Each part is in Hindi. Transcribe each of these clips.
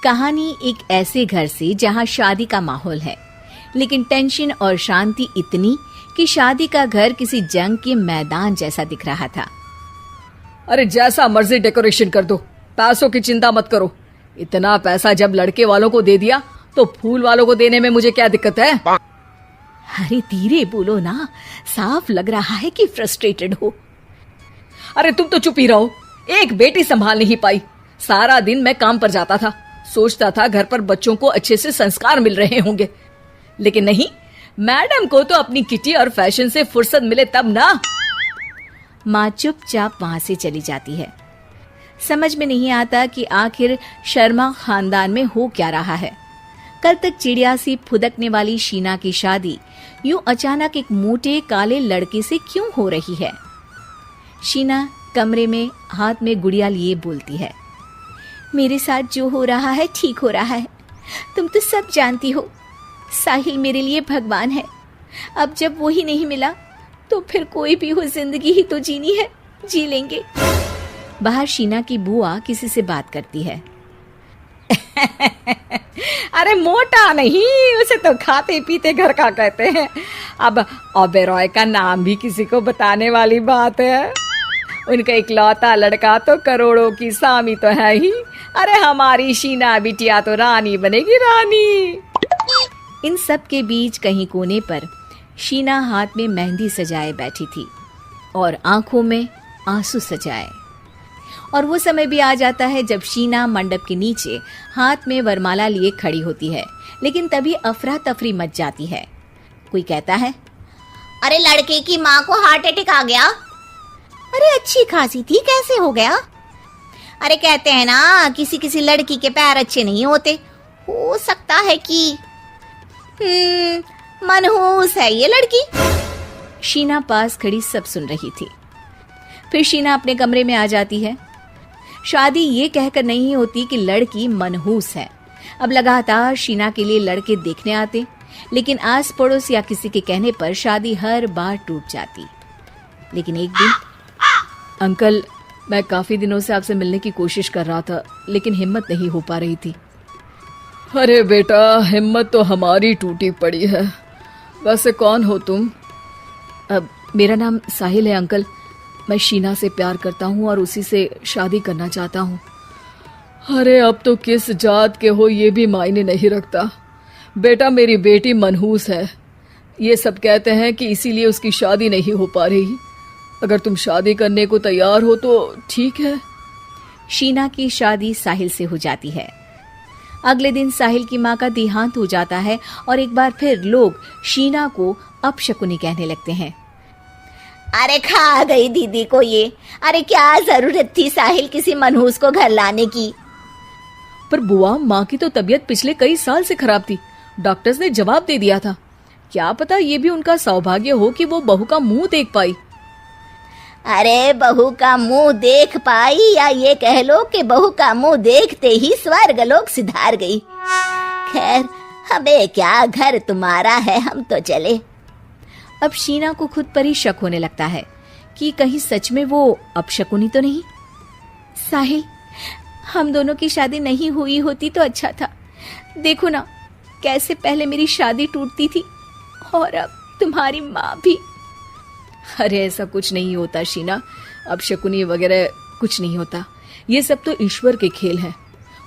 कहानी एक ऐसे घर से जहां शादी का माहौल है, लेकिन टेंशन और शांति इतनी कि शादी का घर किसी जंग के मैदान जैसा दिख रहा था। अरे जैसा मर्जी डेकोरेशन कर दो, पैसों की चिंता मत करो। इतना पैसा जब लड़के वालों को दे दिया तो फूल वालों को देने में मुझे क्या दिक्कत है? अरे धीरे बोलो ना, साफ लग रहा है कि फ्रस्ट्रेटेड हो। अरे तुम तो चुप ही रहो, एक बेटी संभाल नहीं पाई। सारा दिन मैं काम पर जाता था, सोचता था घर पर बच्चों को अच्छे से संस्कार मिल रहे होंगे, लेकिन नहीं, मैडम को तो अपनी किटी और फैशन से फुर्सत मिले तब ना। माँ चुपचाप वहां से चली जाती है। समझ में नहीं आता कि आखिर शर्मा खानदान में हो क्या रहा है। कल तक चिड़िया सी फुदकने वाली शीना की शादी यूं अचानक एक मोटे काले लड़के से क्यों हो रही है? शीना कमरे में हाथ में गुड़िया लिए बोलती है, मेरे साथ जो हो रहा है ठीक हो रहा है। तुम तो सब जानती हो, साहिल मेरे लिए भगवान है। अब जब वो ही नहीं मिला तो फिर कोई भी हो, जिंदगी ही तो जीनी है, जी लेंगे। बाहर शीना की बुआ किसी से बात करती है। अरे मोटा नहीं, उसे तो खाते पीते घर का कहते हैं। अब ओबेरॉय का नाम भी किसी को बताने वाली बात है। उनका इकलौता लड़का तो करोड़ों की सामी तो है ही। अरे हमारी शीना बिटिया तो रानी बनेगी, रानी। इन सब के बीच कहीं कोने पर शीना हाथ में मेहंदी सजाए बैठी थी और आंखों में आंसू सजाए। और वो समय भी आ जाता है जब शीना मंडप के नीचे हाथ में वरमाला लिए खड़ी होती है, लेकिन तभी अफरा तफरी मच जाती है। कोई कहता है, अरे लड़के की माँ को हार्ट अटैक आ गया। अरे अच्छी खासी थी, कैसे हो गया? अरे कहते हैं ना, किसी किसी लड़की के पैर अच्छे नहीं होते, हो सकता है कि मनहूस है ये लड़की। शीना पास खड़ी सब सुन रही थी। फिर शीना अपने कमरे में आ जाती है। शादी ये कहकर नहीं होती कि लड़की मनहूस है। अब लगातार शीना के लिए लड़के देखने आते, लेकिन आस पड़ोस या किसी के कहने पर शादी हर बार टूट जाती। लेकिन एक दिन, अंकल, मैं काफी दिनों से आपसे मिलने की कोशिश कर रहा था, लेकिन हिम्मत नहीं हो पा रही थी। अरे बेटा, हिम्मत तो हमारी टूटी पड़ी है। वैसे कौन हो तुम? अब मेरा नाम साहिल है अंकल। मैं शीना से प्यार करता हूँ और उसी से शादी करना चाहता हूँ। अरे अब तो किस जात के हो ये भी मायने नहीं रखता। बेटा, मेरी बेटी मनहूस है, ये सब कहते हैं कि इसीलिए उसकी शादी नहीं हो पा रही। अगर तुम शादी करने को तैयार हो तो ठीक है। शीना की शादी साहिल से हो जाती है। अगले दिन साहिल की माँ का देहांत हो जाता है और एक बार फिर लोग शीना को अपशकुनी कहने लगते हैं। अरे खा गई दीदी को ये। अरे क्या जरूरत थी साहिल किसी मनहूस को घर लाने की? पर बुआ, माँ की तो तबीयत पिछले कई साल से खराब थी। डॉक्टर्स ने जवाब दे दिया था। क्या पता ये भी उनका सौभाग्य हो कि वो बहू का मुंह देख पाई। अरे बहू का मुंह देख पाई, या ये कह लो कि बहू का मुंह देखते ही स्वर्ग लोक सिधार गई। खैर, हमें क्या, घर तुम्हारा है, हम तो चले। अब शीना को खुद पर ही शक होने लगता है कि कहीं सच में वो अपशकुनी तो नहीं। साहिल, हम दोनों की शादी नहीं हुई होती तो अच्छा था। देखो ना, कैसे पहले मेरी शादी टूटती थी और अब तुम्हारी माँ भी। अरे ऐसा कुछ नहीं होता शीना, अपशकुनी वगैरह कुछ नहीं होता। ये सब तो ईश्वर के खेल हैं।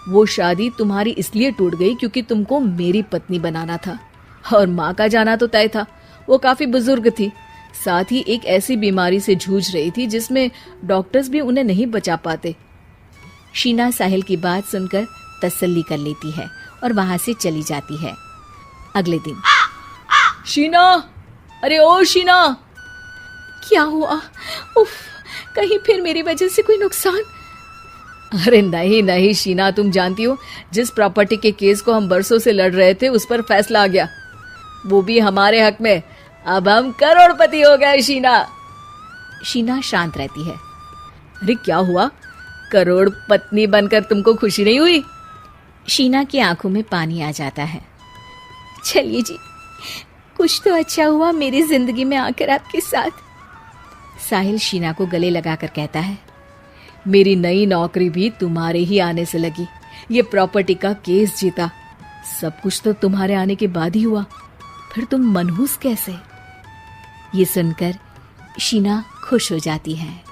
वो शादी तुम्हारी इसलिए टूट गई क्योंकि तुमको मेरी पत्नी बनाना था, और माँ का जाना तो तय था। वो काफी बुजुर्ग थी, साथ ही एक ऐसी बीमारी से जूझ रही थी जिसमें डॉक्टर्स भी उन्हें नहीं बचा पाते। शीना साहिल की बात सुनकर तसल्ली कर लेती है और वहां से चली जाती है। अगले दिन, शीना, अरे ओ शीना। क्या हुआ? उफ, कहीं फिर मेरी वजह से कोई नुकसान? अरे नहीं नहीं शीना, तुम जानती हो, जिस प्रॉपर्टी के केस को हम बरसों से लड़ रहे थे उस पर फैसला आ गया, वो भी हमारे हक में। अब हम करोड़पति हो गए शीना। शीना शांत रहती है। अरे क्या हुआ? करोड़ पत्नी बनकर तुमको खुशी नहीं हुई? शीना की आंखों में पानी आ जाता है। चलिए जी, कुछ तो अच्छा हुआ मेरी जिंदगी में आकर आपके साथ। साहिल शीना को गले लगाकर कहता है, मेरी नई नौकरी भी तुम्हारे ही आने से लगी। ये प्रॉपर्टी का केस जीता। सब कुछ तो तुम्हारे आने के बाद ही हुआ, फिर तुम मनहूस कैसे? ये सुनकर शीना खुश हो जाती है।